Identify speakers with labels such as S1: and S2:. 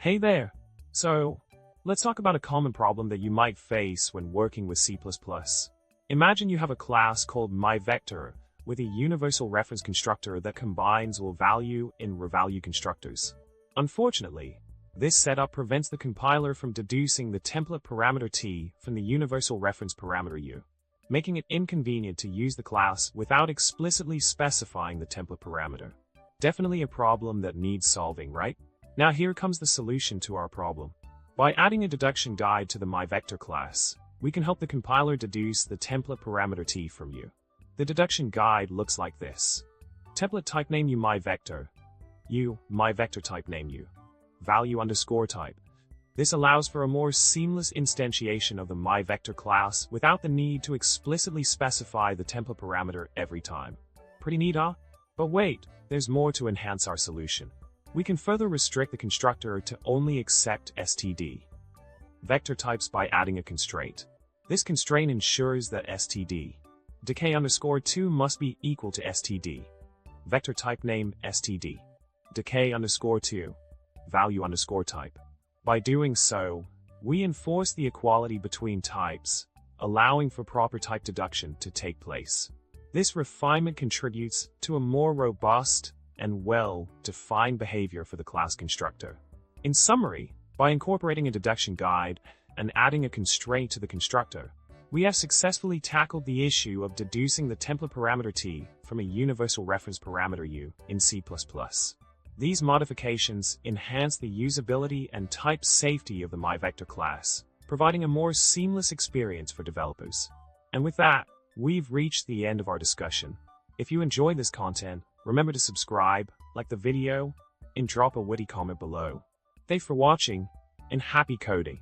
S1: Hey there! So, let's talk about a common problem that you might face when working with C++. Imagine you have a class called MyVector with a universal reference constructor that combines all value in revalue constructors. Unfortunately, this setup prevents the compiler from deducing the template parameter t from the universal reference parameter u, making it inconvenient to use the class without explicitly specifying the template parameter. Definitely a problem that needs solving, right? Now here comes the solution to our problem. By adding a deduction guide to the MyVector class, we can help the compiler deduce the template parameter t from u. The deduction guide looks like this. Template type name u MyVector, u MyVector type name u, value underscore type. This allows for a more seamless instantiation of the MyVector class without the need to explicitly specify the template parameter every time. Pretty neat, huh? But wait, there's more to enhance our solution. We can further restrict the constructor to only accept std vector types by adding a constraint. This constraint ensures that std decay underscore 2 must be equal to std vector type name std decay underscore 2 value underscore type. By doing so, we enforce the equality between types, allowing for proper type deduction to take place. This refinement contributes to a more robust and well-defined behavior for the class constructor. In summary, by incorporating a deduction guide and adding a constraint to the constructor, we have successfully tackled the issue of deducing the template parameter t from a universal reference parameter u in C++. These modifications enhance the usability and type safety of the MyVector class, providing a more seamless experience for developers. And with that, we've reached the end of our discussion. If you enjoyed this content, remember to subscribe, like the video, and drop a witty comment below. Thanks for watching, and happy coding!